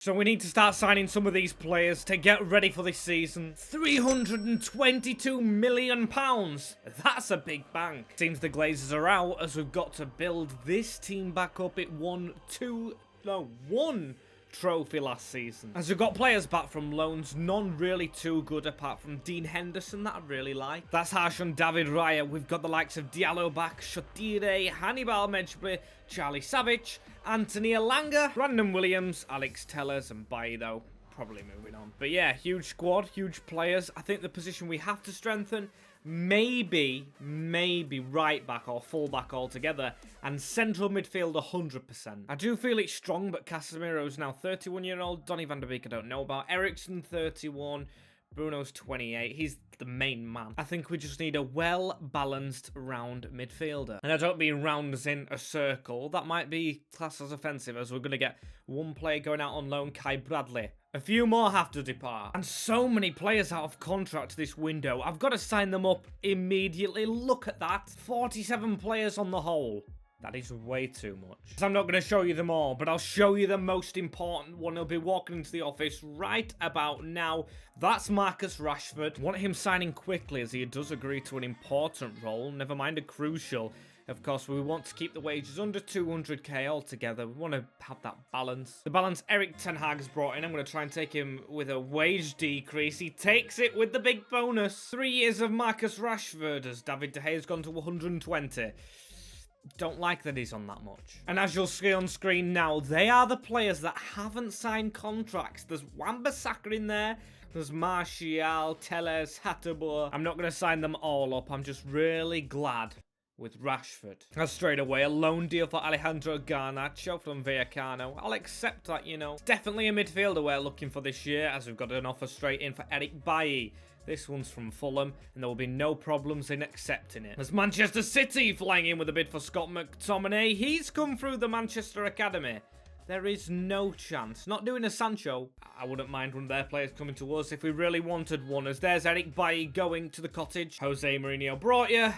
So we need to start signing some of these players to get ready for this season. £322 million. That's a big bank. Seems the Glazers are out as we've got to build this team back up. It won one trophy last season. As we've got players back from loans, none really too good apart from Dean Henderson that I really like. That's harsh on David Raya. We've got the likes of Diallo back, Shodire, Hannibal Mejbri, Charlie Savage, Anthony Elanga, Brandon Williams, Alex Tellers, and Bayo probably moving on. But yeah, huge squad, huge players. I think the position we have to strengthen, maybe right back or full back altogether, and central midfield 100%. I do feel it's strong, but Casemiro's now 31-year-old. Donny van der Beek I don't know about. Eriksen 31. Bruno's 28. He's the main man. I think we just need a well-balanced round midfielder. And I don't mean round as in a circle. That might be classed as offensive, as we're going to get one player going out on loan, Kai Bradley. A few more have to depart. And so many players out of contract this window. I've got to sign them up immediately. Look at that. 47 players on the whole. That is way too much. So I'm not going to show you them all, but I'll show you the most important one. He'll be walking into the office right about now. That's Marcus Rashford. Want him signing quickly as he does agree to an important role, never mind a crucial. Of course, we want to keep the wages under 200k altogether. We want to have that balance. The balance Erik ten Hag has brought in, I'm going to try and take him with a wage decrease. He takes it with the big bonus. 3 years of Marcus Rashford as David De Gea's gone to 120. Don't like that he's on that much. And as you'll see on screen now, they are the players that haven't signed contracts. There's Wan-Bissaka in there. There's Martial, Telles, Hateboer. I'm not going to sign them all up. I'm just really glad with Rashford. As straight away, a loan deal for Alejandro Garnacho from Vallecano. I'll accept that, you know. It's definitely a midfielder we're looking for this year, as we've got an offer straight in for Eric Bailly. This one's from Fulham, and there will be no problems in accepting it. There's Manchester City flying in with a bid for Scott McTominay. He's come through the Manchester Academy. There is no chance. Not doing a Sancho. I wouldn't mind one of their players coming to us if we really wanted one, as there's Eric Bailly going to the cottage. Jose Mourinho brought you,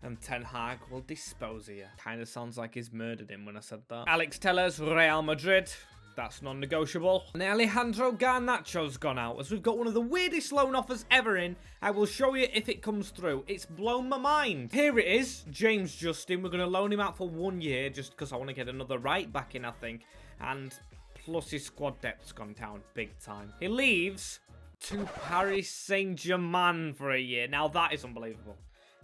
and Ten Hag will dispose of you. Kind of sounds like he's murdered him when I said that. Alex Tellers, Real Madrid. That's non-negotiable. And Alejandro Garnacho's gone out, as we've got one of the weirdest loan offers ever in. I will show you if it comes through. It's blown my mind. Here it is, James Justin. We're going to loan him out for 1 year, just because I want to get another right back in, I think. And plus his squad depth's gone down big time. He leaves to Paris Saint-Germain for a year. Now that is unbelievable.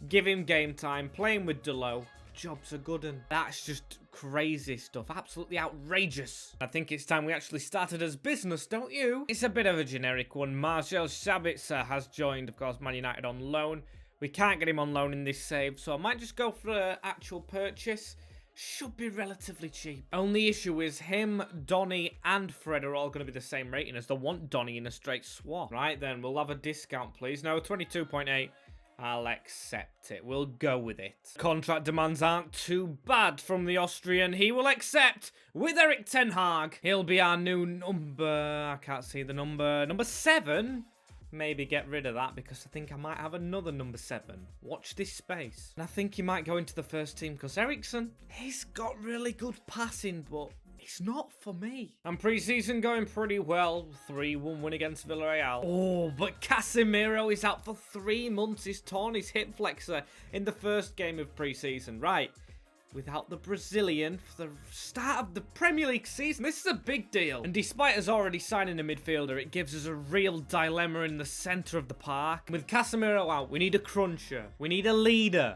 Give him game time, playing with Delo. Job's a good one. That's just crazy stuff. Absolutely outrageous. I think it's time we actually started as business, don't you? It's a bit of a generic one. Marcel Sabitzer has joined, of course, Man United on loan. We can't get him on loan in this save, so I might just go for an actual purchase. Should be relatively cheap. Only issue is him, Donny, and Fred are all going to be the same rating, as they want Donny in a straight swap. Right then, we'll have a discount, please. No, 22.8. I'll accept it. We'll go with it. Contract demands aren't too bad from the Austrian. He will accept with Erik ten Hag. He'll be our new number. I can't see the number. Number 7? Maybe get rid of that, because I think I might have another number 7. Watch this space. And I think he might go into the first team, because Eriksen, he's got really good passing, but it's not for me. And pre-season going pretty well. 3-1 win against Villarreal. Oh, but Casemiro is out for 3 months. He's torn his hip flexor in the first game of pre-season. Right. Without the Brazilian for the start of the Premier League season. This is a big deal. And despite us already signing a midfielder, it gives us a real dilemma in the centre of the park. With Casemiro out, we need a cruncher. We need a leader.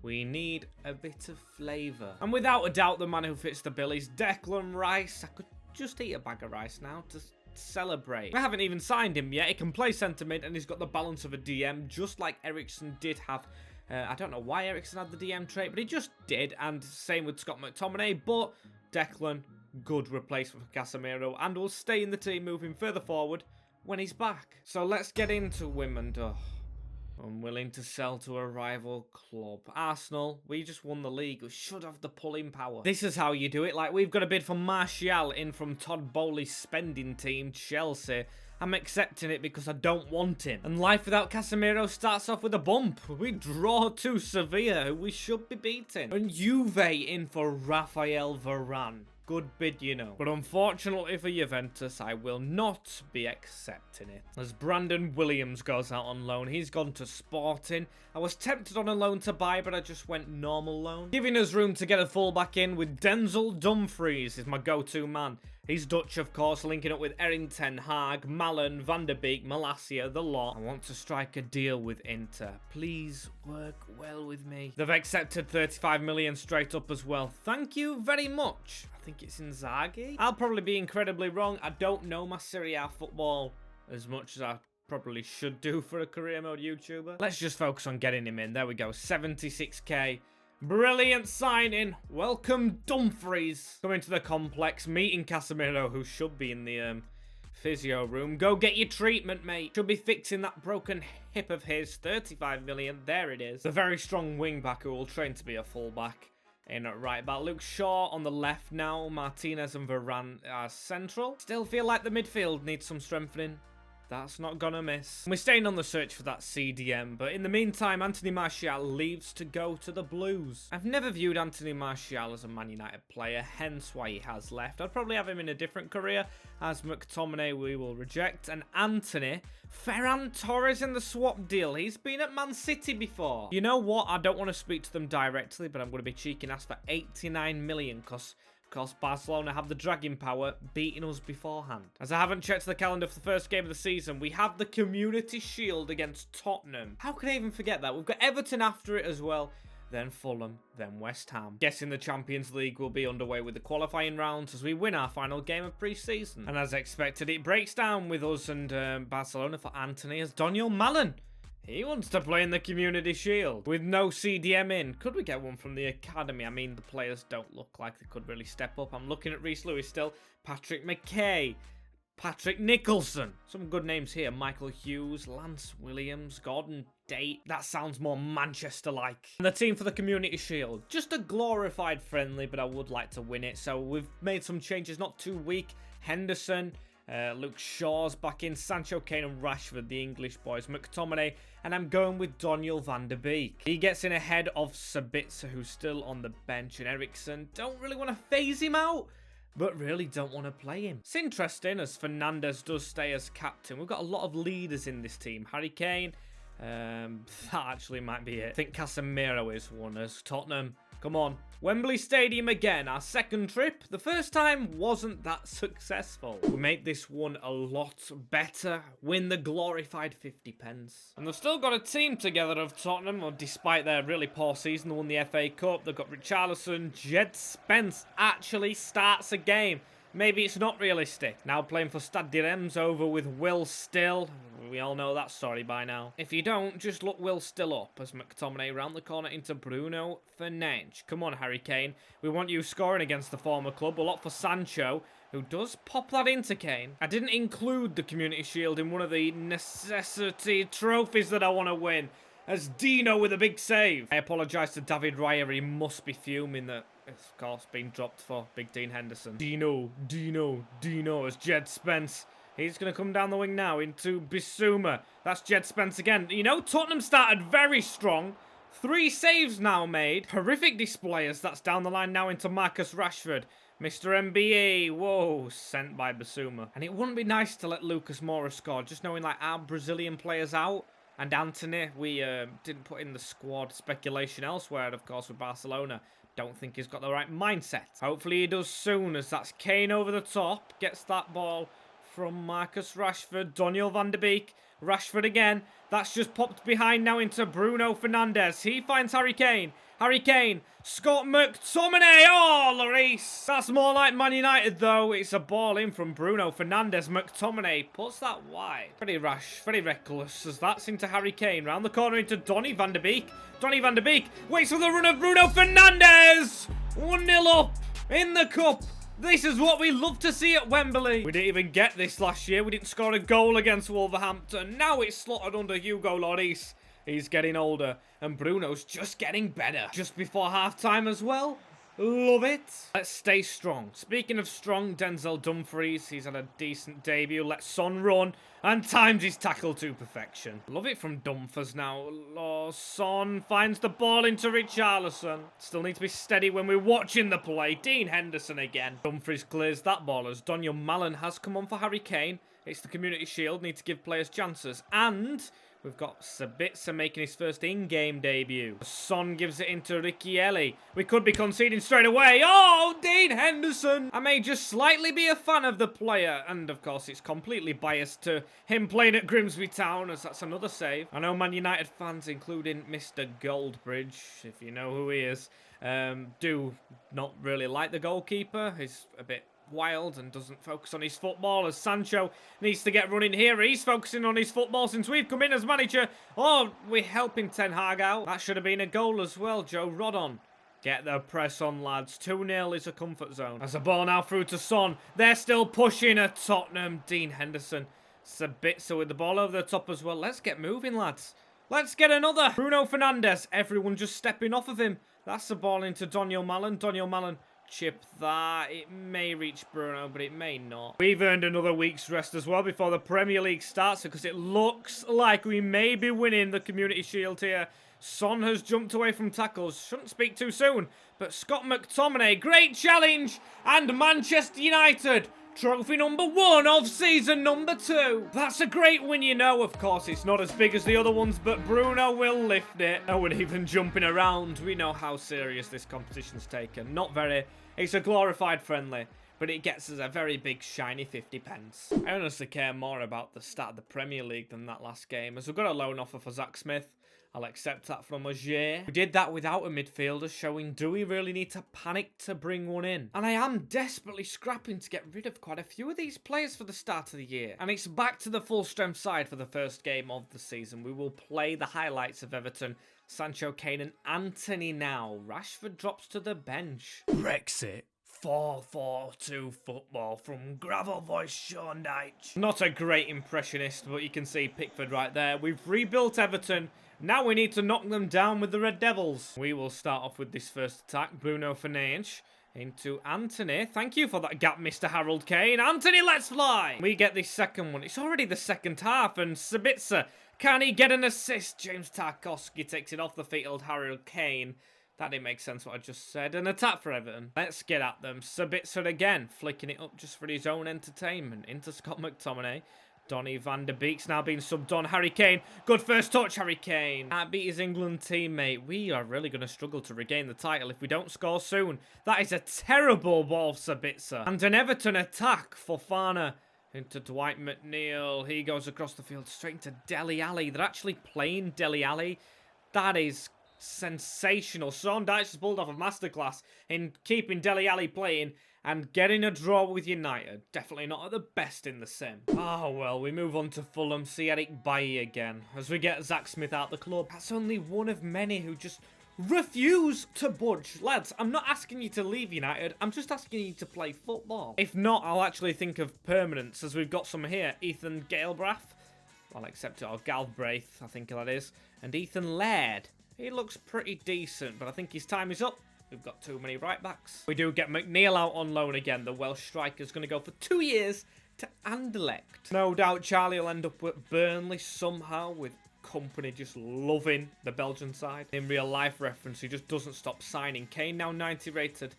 We need a bit of flavour. And without a doubt, the man who fits the bill is Declan Rice. I could just eat a bag of rice now to celebrate. I haven't even signed him yet. He can play centre mid, and he's got the balance of a DM, just like Eriksen did have. I don't know why Eriksen had the DM trait, but he just did. And same with Scott McTominay. But Declan, good replacement for Casemiro, and will stay in the team moving further forward when he's back. So let's get into women. Unwilling to sell to a rival club. Arsenal, we just won the league. We should have the pulling power. This is how you do it. Like, we've got a bid for Martial in from Todd Bowley's spending team, Chelsea. I'm accepting it because I don't want him. And life without Casemiro starts off with a bump. We draw to Sevilla, who we should be beating. And Juve in for Rafael Varane. Good bid, you know. But unfortunately for Juventus, I will not be accepting it. As Brandon Williams goes out on loan, he's gone to Sporting. I was tempted on a loan to buy, but I just went normal loan. Giving us room to get a fullback in with Denzel Dumfries is my go-to man. He's Dutch, of course, linking up with Erin Ten Hag, Malen, Van der Beek, Malacia, the lot. I want to strike a deal with Inter. Please work well with me. They've accepted 35 million straight up as well. Thank you very much. I think it's Inzaghi. I'll probably be incredibly wrong. I don't know my Serie A football as much as I probably should do for a career mode YouTuber. Let's just focus on getting him in. There we go. 76k. Brilliant signing. Welcome Dumfries. Coming to the complex, meeting Casemiro, who should be in the physio room. Go get your treatment, mate. Should be fixing that broken hip of his. 35 million. There it is. The very strong wing back who will train to be a fullback. In at right back. Luke Shaw on the left now. Martinez and Varane are central. Still feel like the midfield needs some strengthening. That's not gonna miss. We're staying on the search for that CDM, but in the meantime, Anthony Martial leaves to go to the Blues. I've never viewed Anthony Martial as a Man United player, hence why he has left. I'd probably have him in a different career, as McTominay we will reject, and Anthony, Ferran Torres in the swap deal. He's been at Man City before. You know what? I don't want to speak to them directly, but I'm going to be cheeky and ask for 89 million, because of course, Barcelona have the dragging power, beating us beforehand. As I haven't checked the calendar for the first game of the season, we have the Community Shield against Tottenham. How can I even forget that? We've got Everton after it as well, then Fulham, then West Ham. Guessing the Champions League will be underway with the qualifying rounds as we win our final game of pre-season. And as expected, it breaks down with us and Barcelona for Anthony as Daniel Malen. He wants to play in the Community Shield with no CDM in. Could we get one from the academy? I mean, the players don't look like they could really step up. I'm looking at Reece Lewis still. Patrick McKay. Patrick Nicholson. Some good names here. Michael Hughes, Lance Williams, Gordon Date. That sounds more Manchester-like. And the team for the Community Shield. Just a glorified friendly, but I would like to win it. So we've made some changes, not too weak. Henderson. Luke Shaw's back in, Sancho, Kane and Rashford, the English boys, McTominay, and I'm going with Daniel Van der Beek. He gets in ahead of Sabitzer, who's still on the bench, and Eriksen. Don't really want to phase him out, but really don't want to play him. It's interesting as Fernandes does stay as captain. We've got a lot of leaders in this team. Harry Kane, that actually might be it. I think Casemiro is one as Tottenham. Come on. Wembley Stadium again, our second trip. The first time wasn't that successful. We make this one a lot better. Win the glorified 50 pence. And they've still got a team together of Tottenham, despite their really poor season. They won the FA Cup. They've got Richarlison. Jed Spence actually starts a game. Maybe it's not realistic. Now playing for Stade de Reims over with Will Still. We all know that story by now. If you don't, just look Will Still up as McTominay round the corner into Bruno Fernandes. Come on, Harry Kane. We want you scoring against the former club. A lot for Sancho, who does pop that into Kane. I didn't include the Community Shield in one of the necessity trophies that I want to win. As Dino with a big save. I apologise to David Raya. He must be fuming that it's, of course, been dropped for Big Dean Henderson. Dino as Jed Spence. He's going to come down the wing now into Bissouma. That's Jed Spence again. You know, Tottenham started very strong. 3 saves now made. Horrific display as that's down the line now into Marcus Rashford. Mr. NBA, whoa, sent by Bissouma. And it wouldn't be nice to let Lucas Moura score, just knowing like our Brazilian players out. And Anthony, we didn't put in the squad. Speculation elsewhere, of course, with Barcelona. Don't think he's got the right mindset. Hopefully he does soon, as that's Kane over the top. Gets that ball from Marcus Rashford. Daniel Van der Beek. Rashford again. That's just popped behind now into Bruno Fernandes. He finds Harry Kane. Harry Kane. Scott McTominay. Oh, Lloris. That's more like Man United, though. It's a ball in from Bruno Fernandes. McTominay puts that wide. Very rash. Very reckless. As that's into Harry Kane. Round the corner into Donny Van der Beek. Donny Van der Beek waits for the run of Bruno Fernandes. 1-0 up in the cup. This is what we love to see at Wembley. We didn't even get this last year. We didn't score a goal against Wolverhampton. Now it's slotted under Hugo Lloris. He's getting older, and Bruno's just getting better. Just before half-time as well. Love it. Let's stay strong. Speaking of strong, Denzel Dumfries, he's had a decent debut. Let Son run and times his tackle to perfection. Love it from Dumfries now. Oh, Son finds the ball into Richarlison. Still need to be steady when we're watching the play. Dean Henderson again. Dumfries clears that ball as Daniel Malen has come on for Harry Kane. It's the Community Shield. Need to give players chances. And we've got Sabitzer making his first in-game debut. Son gives it into Ricky. We could be conceding straight away. Oh, Dean Henderson. I may just slightly be a fan of the player. And, of course, it's completely biased to him playing at Grimsby Town, as that's another save. I know Man United fans, including Mr. Goldbridge, if you know who he is, do not really like the goalkeeper. He's a bit wild and doesn't focus on his football, as Sancho needs to get running here. He's focusing on his football since we've come in as manager. Oh, we're helping Ten Hag out. That should have been a goal as well. Joe Rodon. Get the press on, lads. 2-0 is a comfort zone. As a ball now through to Son. They're still pushing at Tottenham. Dean Henderson. Sabitzer with the ball over the top as well. Let's get moving, lads. Let's get another. Bruno Fernandes. Everyone just stepping off of him. That's the ball into Daniel Malen. Daniel Malen. Chip that. It may reach Bruno, but it may not. We've earned another week's rest as well before the Premier League starts, because it looks like we may be winning the Community Shield here. Son has jumped away from tackles. Shouldn't speak too soon. But Scott McTominay, great challenge. And Manchester United, trophy number 1 of season number 2. That's a great win, you know. Of course, it's not as big as the other ones, but Bruno will lift it. No one even jumping around. We know how serious this competition's taken. Not very. It's a glorified friendly, but it gets us a very big shiny 50 pence. I honestly care more about the start of the Premier League than that last game, as we've got a loan offer for Zach Smith. I'll accept that from Auger. We did that without a midfielder, showing do we really need to panic to bring one in? And I am desperately scrapping to get rid of quite a few of these players for the start of the year. And it's back to the full-strength side for the first game of the season. We will play the highlights of Everton, Sancho, Kane and Anthony now. Rashford drops to the bench. Brexit. 4-4-2 football from gravel voice Sean Dyche. Not a great impressionist, but you can see Pickford right there. We've rebuilt Everton. Now we need to knock them down with the Red Devils. We will start off with this first attack. Bruno Fernandes into Anthony. Thank you for that gap, Mr. Harold Kane. Anthony, let's fly. We get this second one. It's already the second half, and Sabitzer, can he get an assist? James Tarkowski takes it off the feet of Harold Kane. That didn't make sense what I just said. An attack for Everton. Let's get at them. Sabitzer again, flicking it up just for his own entertainment. Into Scott McTominay. Donny van der Beek's now being subbed on. Harry Kane. Good first touch, Harry Kane. That beat his England teammate. We are really going to struggle to regain the title if we don't score soon. That is a terrible ball, Sabitzer. And an Everton attack for Fofana. Into Dwight McNeil. He goes across the field straight into Dele Alli. They're actually playing Dele Alli. That is sensational. Sean Dyche has pulled off a masterclass in keeping Dele Alli playing and getting a draw with United. Definitely not at the best in the sim. Oh well, we move on to Fulham. See Eric Bailly again as we get Zach Smith out the club. That's only one of many who just refuse to budge. Lads, I'm not asking you to leave United. I'm just asking you to play football. If not, I'll actually think of permanence, as we've got some here. Ethan Galbraith. I'll accept it. Or Galbraith, I think that is. And Ethan Laird. He looks pretty decent, but I think his time is up. We've got too many right backs. We do get McNeil out on loan again. The Welsh striker's going to go for 2 years to Anderlecht. No doubt Charlie will end up at Burnley somehow, with Company just loving the Belgian side. In real life reference, he just doesn't stop signing. Kane now 90 rated.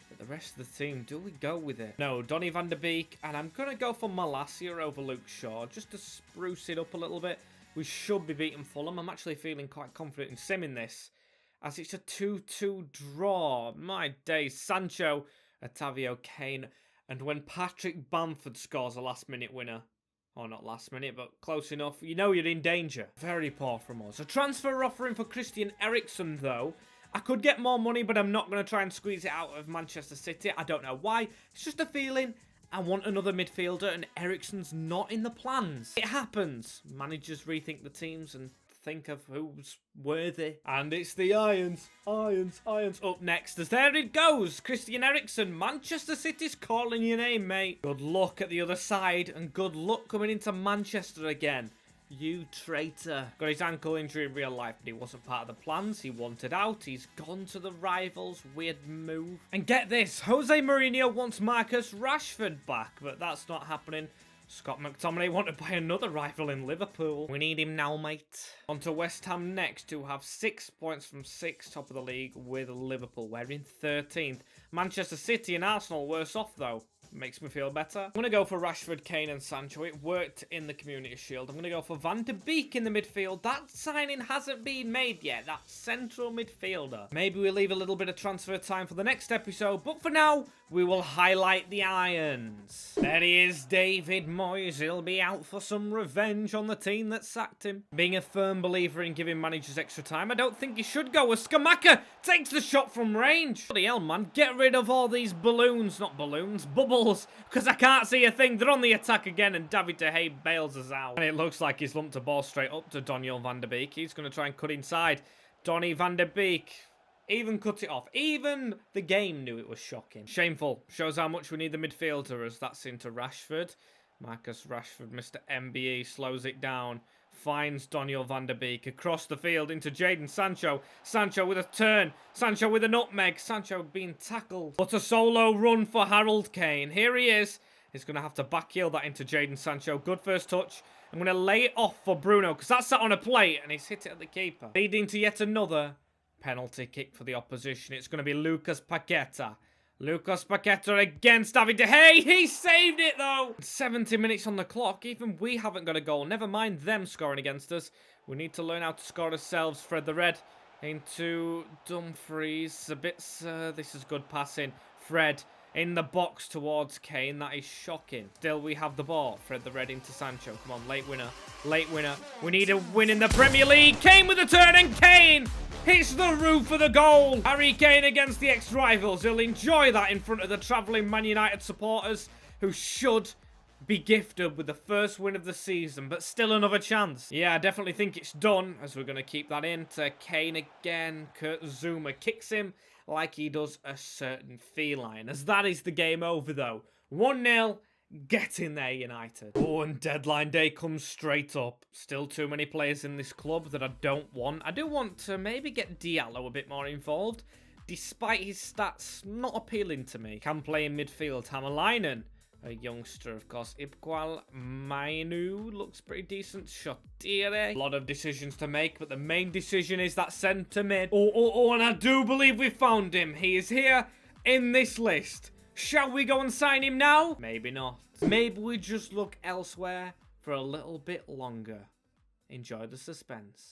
But the rest of the team, do we go with it? No, Donny van der Beek. And I'm going to go for Malacia over Luke Shaw, just to spruce it up a little bit. We should be beating Fulham. I'm actually feeling quite confident in simming this, as it's a 2-2 draw. My days. Sancho, Otavio, Kane, and when Patrick Bamford scores a last-minute winner, or not last minute, but close enough, you know you're in danger. Very poor from us. A transfer offering for Christian Eriksen, though. I could get more money, but I'm not going to try and squeeze it out of Manchester City. I don't know why. It's just a feeling. I want another midfielder, and Eriksen's not in the plans. It happens. Managers rethink the teams and think of who's worthy. And it's the Irons. Irons up next, as there it goes. Christian Eriksen. Manchester City's calling your name, mate. Good luck at the other side, and good luck coming into Manchester again. You traitor. Got his ankle injury in real life, but he wasn't part of the plans. He wanted out. He's gone to the rivals. Weird move. And get this. Jose Mourinho wants Marcus Rashford back, but that's not happening. Scott McTominay wanted to buy another rival in Liverpool. We need him now, mate. On to West Ham next, who have 6 points from 6, top of the league with Liverpool. We're in 13th. Manchester City and Arsenal worse off, though. Makes me feel better. I'm going to go for Rashford, Kane and Sancho. It worked in the Community Shield. I'm going to go for Van de Beek in the midfield. That signing hasn't been made yet. That central midfielder. Maybe we'll leave a little bit of transfer time for the next episode. But for now, we will highlight the irons. There he is, David Moyes. He'll be out for some revenge on the team that sacked him. Being a firm believer in giving managers extra time, I don't think he should go. As Skamaka takes the shot from range. Bloody hell, man. Get rid of all these balloons. Not balloons. Bubbles. Because I can't see a thing. They're on the attack again, and David De Gea bails us out. And it looks like he's lumped a ball straight up to Donny van de Beek. He's going to try and cut inside. Donny van de Beek even cut it off. Even the game knew it was shocking. Shameful. Shows how much we need the midfielder, as that's into Rashford. Marcus Rashford, Mr. MBE, slows it down. Finds Donny van de Beek across the field into Jadon Sancho. Sancho with a turn. Sancho with a nutmeg. Sancho being tackled. But a solo run for Harold Kane. Here he is. He's going to have to backheel that into Jadon Sancho. Good first touch. I'm going to lay it off for Bruno because that's sat on a plate and he's hit it at the keeper. Leading to yet another penalty kick for the opposition. It's going to be Lucas Paqueta. Lucas Paqueta against David De Gea. He saved it, though. 70 minutes on the clock. Even we haven't got a goal. Never mind them scoring against us. We need to learn how to score ourselves. Fred the Red into Dumfries. A bit, this is good passing. Fred in the box towards Kane. That is shocking. Still, we have the ball. Fred the Red into Sancho. Come on, late winner. Late winner. We need a win in the Premier League. Kane with a turn, and Kane hits the roof of the goal. Harry Kane against the ex-rivals. He'll enjoy that in front of the travelling Man United supporters, who should be gifted with the first win of the season, but still another chance. Yeah, I definitely think it's done, as we're going to keep that in to Kane again. Kurt Zouma kicks him like he does a certain feline, as that is the game over, though. 1-0. Get in there, United. Oh, and deadline day comes straight up. Still too many players in this club that I don't want. I do want to maybe get Diallo a bit more involved, despite his stats not appealing to me. Can play in midfield. Hammerleinen, a youngster, of course. Ibqual Mainu looks pretty decent. Shotire. A lot of decisions to make, but the main decision is that centre mid. Oh, and I do believe we found him. He is here in this list. Shall we go and sign him now? Maybe not. Maybe we just look elsewhere for a little bit longer. Enjoy the suspense.